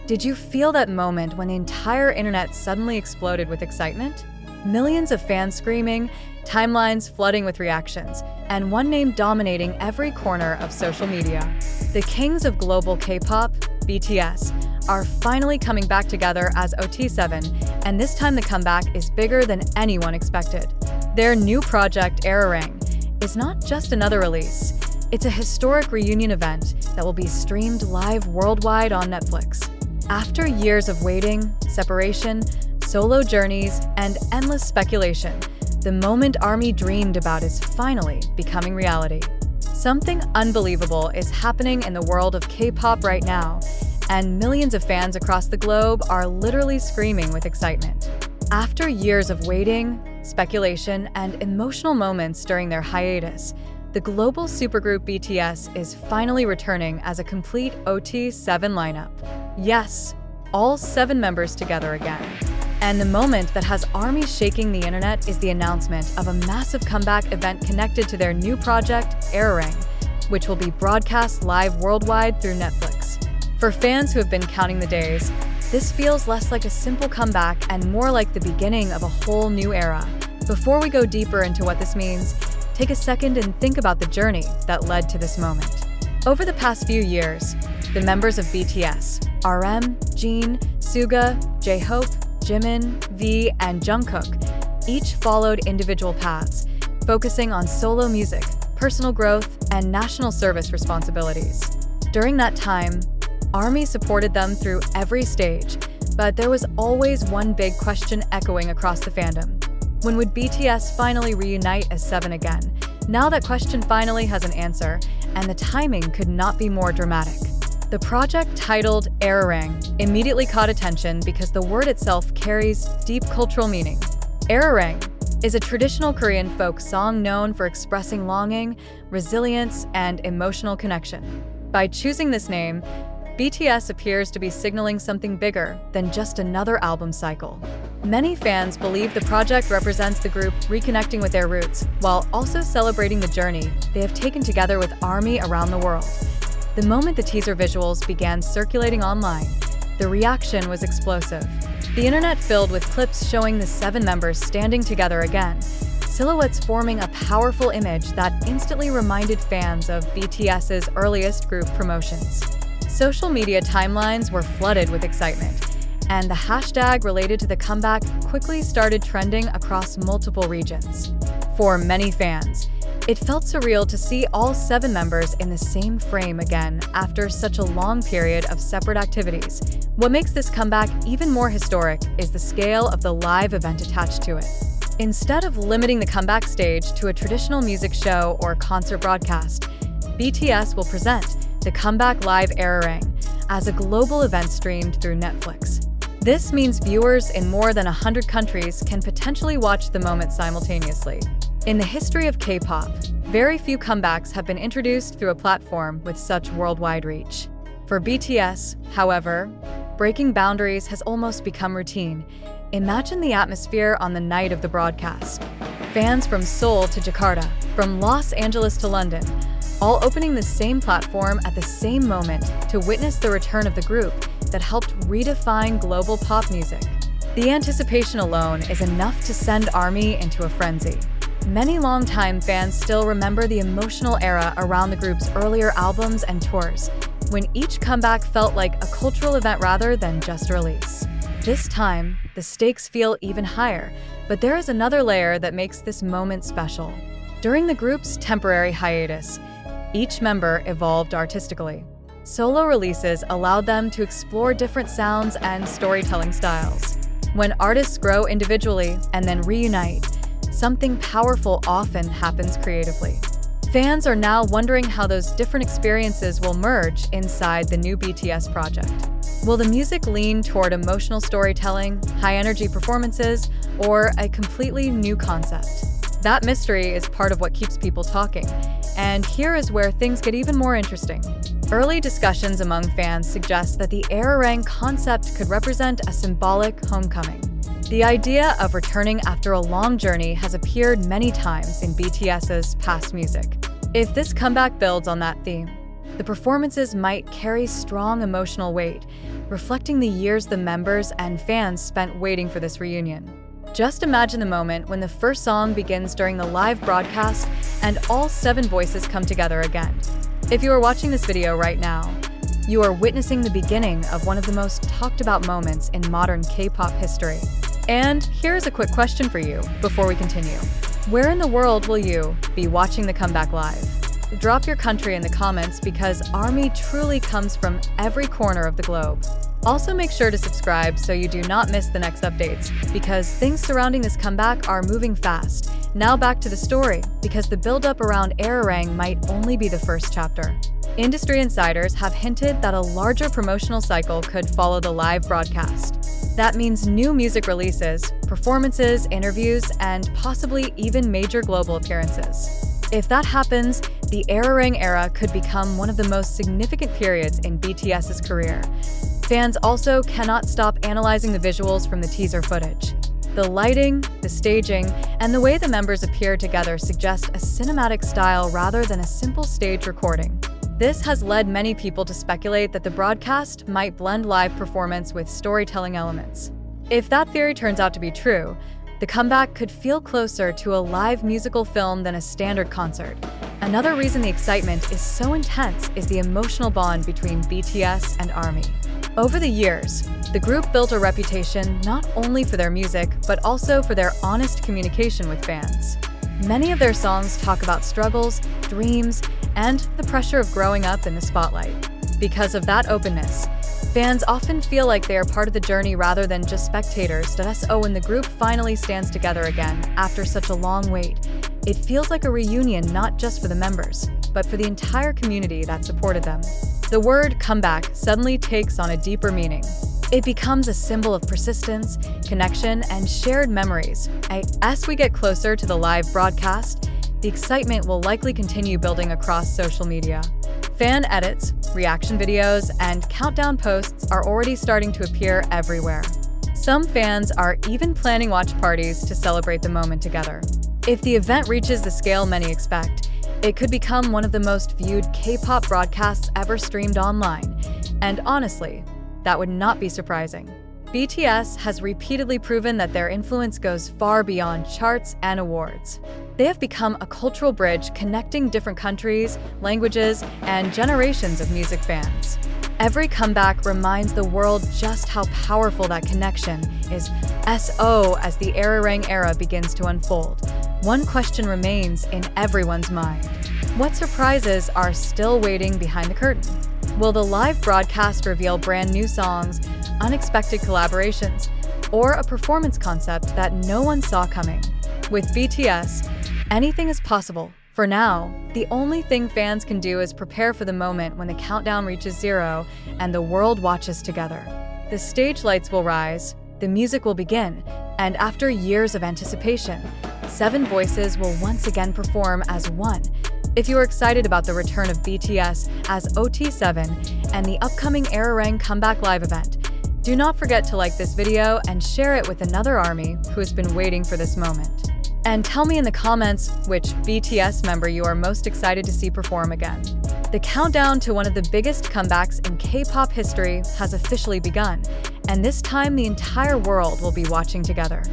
Did you feel that moment when the entire internet suddenly exploded with excitement? Millions of fans screaming, timelines flooding with reactions, and one name dominating every corner of social media. The kings of global K-pop, BTS, are finally coming back together as OT7, and this time the comeback is bigger than anyone expected. Their new project, ARIRANG, is not just another release. It's a historic reunion event that will be streamed live worldwide on Netflix. After years of waiting, separation, solo journeys, and endless speculation, the moment ARMY dreamed about is finally becoming reality. Something unbelievable is happening in the world of K-pop right now, and millions of fans across the globe are literally screaming with excitement. After years of waiting, speculation, and emotional moments during their hiatus, the global supergroup BTS is finally returning as a complete OT7 lineup. Yes, all 7 members together again. And the moment that has ARMY shaking the internet is the announcement of a massive comeback event connected to their new project, ARIRANG, which will be broadcast live worldwide through Netflix. For fans who have been counting the days, this feels less like a simple comeback and more like the beginning of a whole new era. Before we go deeper into what this means, take a second and think about the journey that led to this moment. Over the past few years, the members of BTS, RM, Jin, Suga, JHope, Jimin, V, and Jungkook each followed individual paths, focusing on solo music, personal growth, and national service responsibilities. During that time, ARMY supported them through every stage, but there was always one big question echoing across the fandom. When would BTS finally reunite as 7 again? Now that question finally has an answer, and the timing could not be more dramatic. The project, titled ARIRANG, immediately caught attention because the word itself carries deep cultural meaning. ARIRANG is a traditional Korean folk song known for expressing longing, resilience, and emotional connection. By choosing this name, BTS appears to be signaling something bigger than just another album cycle. Many fans believe the project represents the group reconnecting with their roots, while also celebrating the journey they have taken together with ARMY around the world. The moment the teaser visuals began circulating online, the reaction was explosive. The internet filled with clips showing the 7 members standing together again, silhouettes forming a powerful image that instantly reminded fans of BTS's earliest group promotions. Social media timelines were flooded with excitement, and the hashtag related to the comeback quickly started trending across multiple regions. For many fans, it felt surreal to see all 7 members in the same frame again after such a long period of separate activities. What makes this comeback even more historic is the scale of the live event attached to it. Instead of limiting the comeback stage to a traditional music show or concert broadcast, BTS will present the Comeback Live ARIRANG as a global event streamed through Netflix. This means viewers in more than 100 countries can potentially watch the moment simultaneously. In the history of K-pop, very few comebacks have been introduced through a platform with such worldwide reach. For BTS, however, breaking boundaries has almost become routine. Imagine the atmosphere on the night of the broadcast. Fans from Seoul to Jakarta, from Los Angeles to London, all opening the same platform at the same moment to witness the return of the group that helped redefine global pop music. The anticipation alone is enough to send ARMY into a frenzy. Many longtime fans still remember the emotional era around the group's earlier albums and tours, when each comeback felt like a cultural event rather than just a release. This time, the stakes feel even higher, but there is another layer that makes this moment special. During the group's temporary hiatus, each member evolved artistically. Solo releases allowed them to explore different sounds and storytelling styles. When artists grow individually and then reunite, something powerful often happens creatively. Fans are now wondering how those different experiences will merge inside the new BTS project. Will the music lean toward emotional storytelling, high-energy performances, or a completely new concept? That mystery is part of what keeps people talking, and here is where things get even more interesting. Early discussions among fans suggest that the ARIRANG concept could represent a symbolic homecoming. The idea of returning after a long journey has appeared many times in BTS's past music. If this comeback builds on that theme, The performances might carry strong emotional weight, reflecting the years the members and fans spent waiting for this reunion. Just imagine the moment when the first song begins during the live broadcast and all 7 voices come together again. If you are watching this video right now, you are witnessing the beginning of one of the most talked about moments in modern K-pop history. And here's a quick question for you before we continue. Where in the world will you be watching the comeback live? Drop your country in the comments because ARMY truly comes from every corner of the globe. Also make sure to subscribe so you do not miss the next updates, because things surrounding this comeback are moving fast. Now back to the story, because the build-up around ARIRANG might only be the first chapter. Industry insiders have hinted that a larger promotional cycle could follow the live broadcast. That means new music releases, performances, interviews, and possibly even major global appearances. If that happens, the ARIRANG era could become one of the most significant periods in BTS's career. Fans also cannot stop analyzing the visuals from the teaser footage. The lighting, the staging, and the way the members appear together suggest a cinematic style rather than a simple stage recording. This has led many people to speculate that the broadcast might blend live performance with storytelling elements. If that theory turns out to be true, the comeback could feel closer to a live musical film than a standard concert. Another reason the excitement is so intense is the emotional bond between BTS and ARMY. Over the years, the group built a reputation not only for their music, but also for their honest communication with fans. Many of their songs talk about struggles, dreams, and the pressure of growing up in the spotlight. Because of that openness, fans often feel like they are part of the journey rather than just spectators. So when the group finally stands together again after such a long wait, it feels like a reunion not just for the members, but for the entire community that supported them. The word comeback suddenly takes on a deeper meaning. It becomes a symbol of persistence, connection, and shared memories. As we get closer to the live broadcast, the excitement will likely continue building across social media. Fan edits, reaction videos, and countdown posts are already starting to appear everywhere. Some fans are even planning watch parties to celebrate the moment together. If the event reaches the scale many expect, it could become one of the most viewed K-pop broadcasts ever streamed online. And honestly, that would not be surprising. BTS has repeatedly proven that their influence goes far beyond charts and awards. They have become a cultural bridge connecting different countries, languages, and generations of music fans. Every comeback reminds the world just how powerful that connection is. As the ARIRANG era begins to unfold, one question remains in everyone's mind. What surprises are still waiting behind the curtain? Will the live broadcast reveal brand new songs, unexpected collaborations, or a performance concept that no one saw coming? With BTS, anything is possible. For now, the only thing fans can do is prepare for the moment when the countdown reaches 0 and the world watches together. The stage lights will rise, the music will begin, and after years of anticipation, 7 voices will once again perform as one. If you are excited about the return of BTS as OT7 and the upcoming ARIRANG comeback live event, do not forget to like this video and share it with another ARMY who has been waiting for this moment. And tell me in the comments which BTS member you are most excited to see perform again. The countdown to one of the biggest comebacks in K-pop history has officially begun, and this time the entire world will be watching together.